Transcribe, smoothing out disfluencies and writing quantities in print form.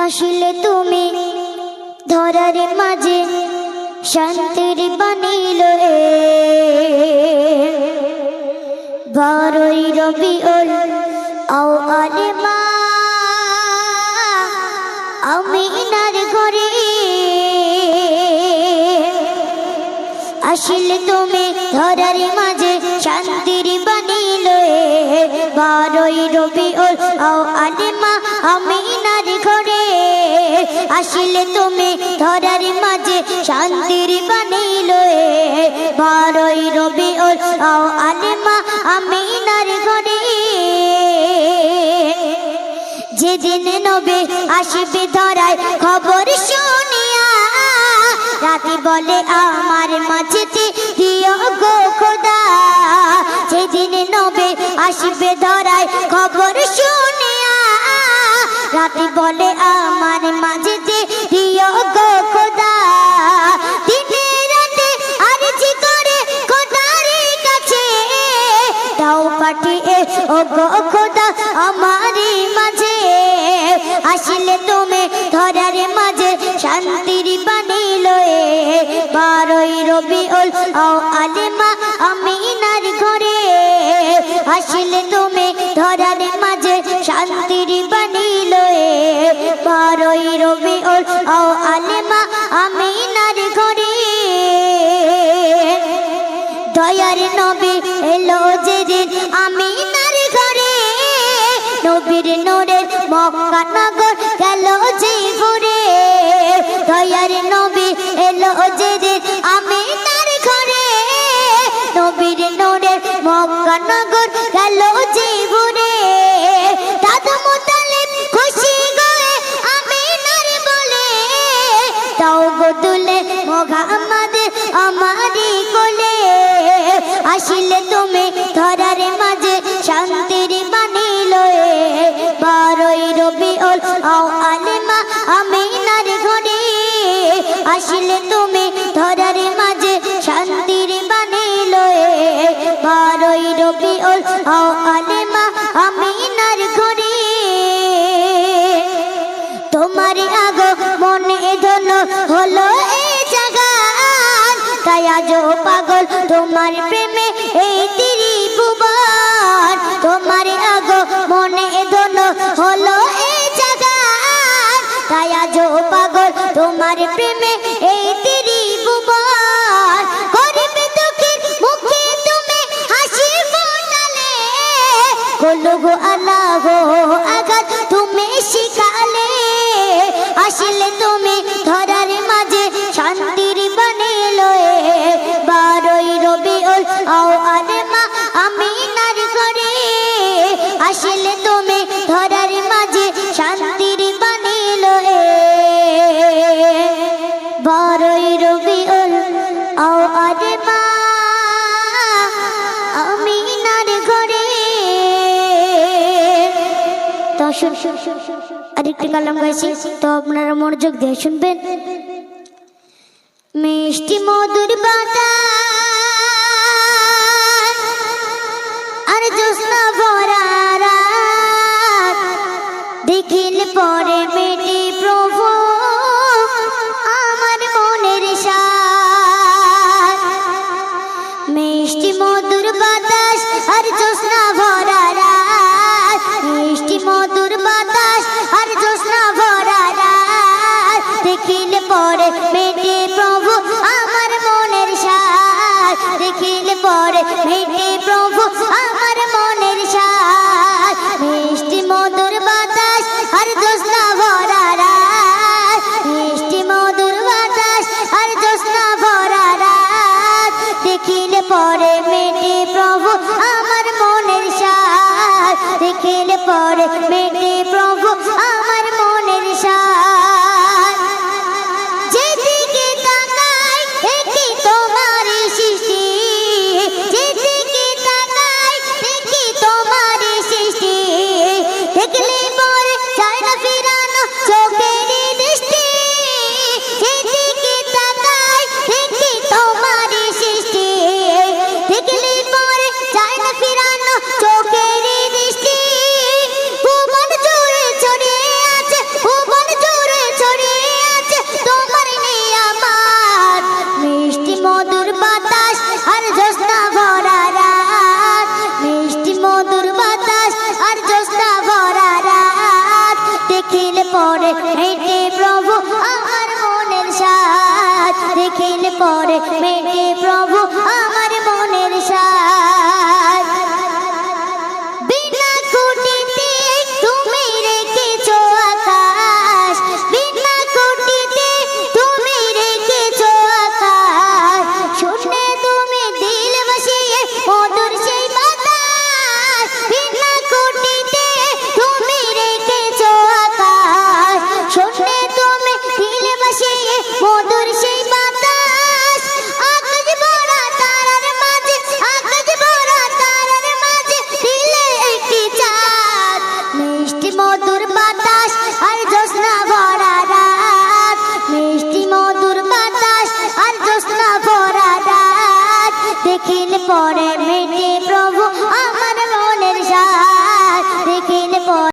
আসলে তুমি ধরার মাঝে শান্তির বানিলে বারোই রবিউল আউয়ালে মা আমিনার ঘরে আসলে তুমি ধরার মাঝে শান্তির বানিলে বারোই রবিউল আউয়ালে মা আমিনার ঘরে আসলে তুমি ধরার মাঝে শান্তির বানিলে বারোই রবিউল আউয়ালে মা আমিনার ঘরে যেদিন নবী আসবে ধরায় খবর শুনিয়া রাতে বলে আমার মাঝেতে দিও গো খোদা যেদিন নবী আসবে ধরায় খবর শুনিয়া রাতে বলে আমার মাঝেতে দিও গো খোদা দিনে রাতে আরজি করে খোদার কাছে দাও পাঠিয়ে ও গো খোদা আমারই মাঝে আসলে তুমি ধরার মাঝে শান্তির বানিলে বারোই রবিউল আউয়ালে মা আমিনার ঘরে আসলে তুমি ধরার মাঝে শান্তির বানিলে বারোই রবিউল আউয়ালে মা আমিনার ঘরে দয়ার নবী এলো যেদিন আমিনার ঘরে নবীর নূরের মক্কা নগর গেল যে ঘুরে দয়ার নবী এলো যেদিন আমিনার ঘরে নবীর নূরের মক্কা নগর গেল যে ঘুরে দাদু মুতালিব খুশি গয়ে আমিনার বলে দাও গো তুলে মুহাম্মদ আমারি কোলে আসলে তুমি ধরার মাঝে শান্তির বানিলে বারোই রবিউল আউয়ালে মা আমিনার ঘরে আসলে তুমি ধরার মাঝে শান্তির বানিলে বারোই রবিউল আউয়ালে মা আমিনার ঘরে তোমার আগো মনে ধন হলো এই জাগান তাই আজো পাগল তোমার প্রেমে এই ত্রিভুবন তোমার আগো মনে ধন হলো এই জাগান তাই আজো পাগল তোমার প্রেমে এই ত্রিভুবন গরিব দুঃখীর মুখে তুমি হাসি ফোটালে বলো গো আল্লাহ আগাত তুমি শিখালে আসলে তুমি ধরার মাঝে শান্তির বানিলে বারোই রবিউল আউয়ালে মা আমিনার ঘরে আসলে তুমি ধরার মাঝে শান্তির বানিলে বারোই রবিউল আউয়ালে মা আমিনার ঘরে তো আরেকটি কালাম গাইছি তো আপনারা মনোযোগ দিয়ে শুনবেন মিষ্টি মধুর বাতাস আর জ্যোৎস্না ভরা রাত দেখিলে পরে মেটে প্রভু আমার মনের সাথ মিষ্টি মধুর বাতাস আর জ্যোৎস্না ভরা রাত মিষ্টি মধুর বাতাস আর জ্যোৎস্না ভরা রাত দেখিলে পরে মেটে প্রভু আমার মনের সাথ দেখিলে পরে মেটে প্রভু আমার মনের সাথ মিষ্টি মধুর বাতাস আর জ্যোৎস্না ভরা রাত মিষ্টি মধুর বাতাস আর জ্যোৎস্না ভরা রাত দেখিলে পরে মেটে প্রভু আমার মনের সাথ দেখিলে পরে মেটে প্রভু আমার মনের সাথ যেদিকে তাকাই দেখি তোমার সৃষ্টি যেদিকে তাকাই দেখি তোমার সৃষ্টি দেখলে পরে চায় না ফিরানো চোখের দৃষ্টি যেদিকে তাকাই দেখি তোমার সৃষ্টি দেখলে পরে চায় না ফিরানো চোখের দৃষ্টি ভুবন পরে মেটে প্রভু আমার মনের সাথ, দেখিলে পরে মেটে প্রভু আমার মনের সাথ। বিনা খুঁটিতে তুমি রেখেছো আকাশ, বিনা খুঁটিতে তুমি রেখেছো আকাশ, শুনে তুমি দিল বসিয়ে মধুর সেই বাতাস। বিনা খুঁটিতে তুমি রেখেছো আকাশ, শুনে তুমি দিল বসিয়ে মধুর সেই বাতাস। আকাশ ভরা তারার মাঝে, আকাশ ভরা তারার মাঝে দিলে একটি চাঁদ, মিষ্টি মধুর বাতাস আর জ্যোৎস্না ভরা রাত, মিষ্টি মধুর বাতাস আর জ্যোৎস্না ভরা রাত, দেখিলে পরে মেটে প্রভু